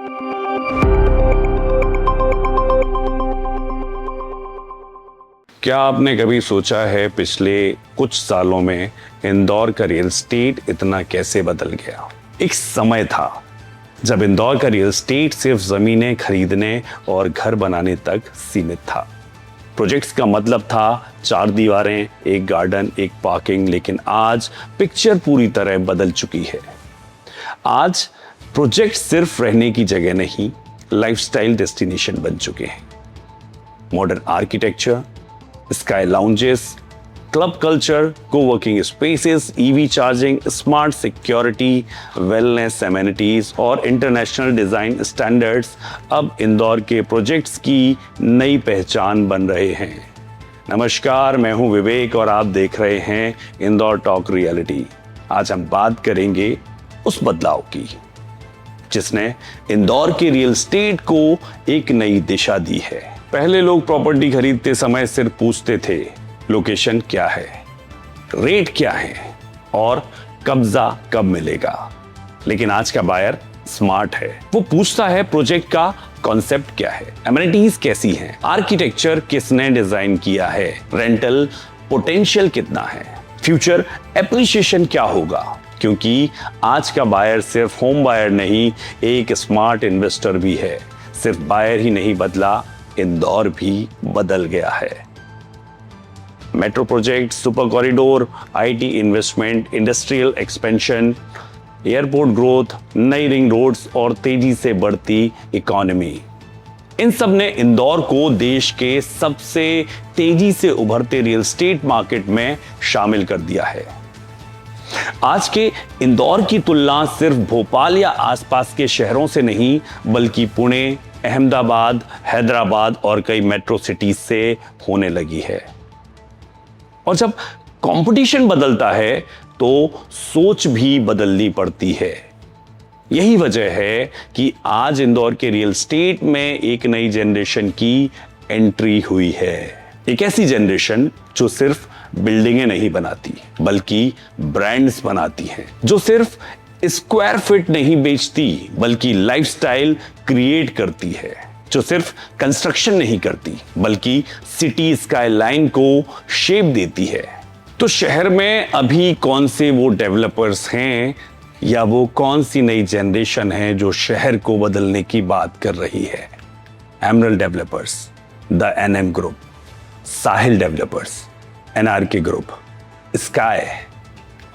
क्या आपने कभी सोचा है पिछले कुछ सालों में इंदौर का रियल एस्टेट इतना कैसे बदल गया? एक समय था जब इंदौर का रियल एस्टेट सिर्फ जमीनें खरीदने और घर बनाने तक सीमित था। प्रोजेक्ट्स का मतलब था 4 दीवारें, एक गार्डन, एक पार्किंग। लेकिन आज पिक्चर पूरी तरह बदल चुकी है। आज प्रोजेक्ट सिर्फ रहने की जगह नहीं, लाइफस्टाइल डेस्टिनेशन बन चुके हैं। Modern architecture, sky lounges, club culture, coworking spaces, EV charging, smart security, wellness amenities और इंटरनेशनल डिजाइन स्टैंडर्ड्स अब इंदौर के प्रोजेक्ट्स की नई पहचान बन रहे हैं। नमस्कार, मैं हूं विवेक और आप देख रहे हैं इंदौर टॉक रियलिटी। आज हम बात करेंगे उस बदलाव की जिसने इंदौर के रियल एस्टेट को एक नई दिशा दी है। पहले लोग प्रॉपर्टी खरीदते समय सिर्फ पूछते थे लोकेशन क्या है, रेट क्या है और कब्जा कब मिलेगा। लेकिन आज का बायर स्मार्ट है। वो पूछता है प्रोजेक्ट का कॉन्सेप्ट क्या है, एमिनिटीज कैसी हैं, आर्किटेक्चर किसने डिजाइन किया है, रेंटल पोटेंशियल कितना है, फ्यूचर एप्रिसिएशन क्या होगा। क्योंकि आज का बायर सिर्फ होम बायर नहीं, एक स्मार्ट इन्वेस्टर भी है। सिर्फ बायर ही नहीं बदला, इंदौर भी बदल गया है। Metro project, super corridor, IT investment, industrial expansion, airport growth, नई रिंग रोड्स और तेजी से बढ़ती इकोनॉमी, इन सब ने इंदौर को देश के सबसे तेजी से उभरते रियल एस्टेट मार्केट में शामिल कर दिया है। आज के इंदौर की तुलना सिर्फ भोपाल या आसपास के शहरों से नहीं, बल्कि पुणे, अहमदाबाद, हैदराबाद और कई मेट्रो सिटीज से होने लगी है। और जब कंपटीशन बदलता है तो सोच भी बदलनी पड़ती है। यही वजह है कि आज इंदौर के रियल एस्टेट में एक नई जनरेशन की एंट्री हुई है। एक ऐसी जनरेशन जो सिर्फ बिल्डिंगें नहीं बनाती बल्कि ब्रांड्स बनाती है, जो सिर्फ स्क्वायर फीट नहीं बेचती बल्कि लाइफस्टाइल क्रिएट करती है, जो सिर्फ कंस्ट्रक्शन नहीं करती बल्कि सिटी स्काईलाइन को शेप देती है। तो शहर में अभी कौन से वो डेवलपर्स हैं या वो कौन सी नई जनरेशन है जो शहर को बदलने की बात कर रही है? Emerald developers, the NM group, Sahil developers, NRK group, Sky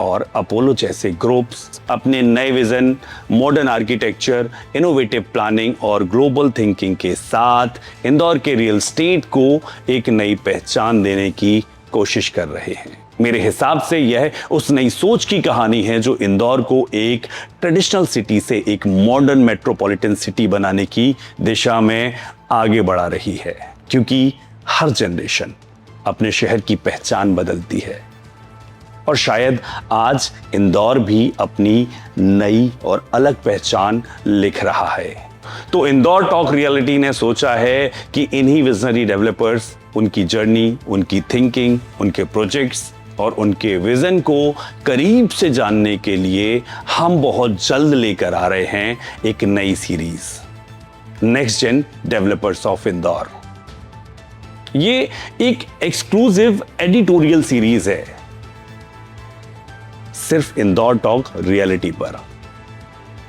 और अपोलो जैसे ग्रुप्स अपने नए vision, modern architecture, innovative planning और ग्लोबल थिंकिंग के साथ इंदौर के रियल एस्टेट को एक नई पहचान देने की कोशिश कर रहे हैं। मेरे हिसाब से यह उस नई सोच की कहानी है जो इंदौर को एक ट्रेडिशनल सिटी से एक मॉडर्न मेट्रोपॉलिटन सिटी बनाने की दिशा में आगे बढ़ा रही है। क्योंकि हर जनरेशन अपने शहर की पहचान बदलती है और शायद आज इंदौर भी अपनी नई और अलग पहचान लिख रहा है। तो इंदौर टॉक रियलिटी ने सोचा है कि इन्हीं विजनरी डेवलपर्स, उनकी जर्नी, उनकी थिंकिंग, उनके प्रोजेक्ट्स और उनके विजन को करीब से जानने के लिए हम बहुत जल्द लेकर आ रहे हैं एक नई series, next gen developers of Indore. ये एक एक्सक्लूसिव एडिटोरियल सीरीज है सिर्फ इंदौर टॉक रियलिटी पर।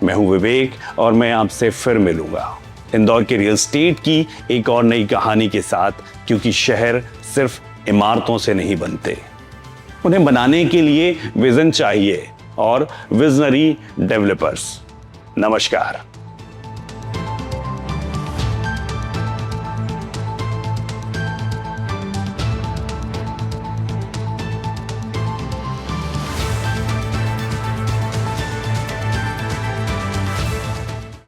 मैं हूं विवेक और मैं आपसे फिर मिलूंगा इंदौर के रियल एस्टेट की एक और नई कहानी के साथ, क्योंकि शहर सिर्फ इमारतों से नहीं बनते, उन्हें बनाने के लिए विजन चाहिए और विजनरी डेवलपर्स। नमस्कार।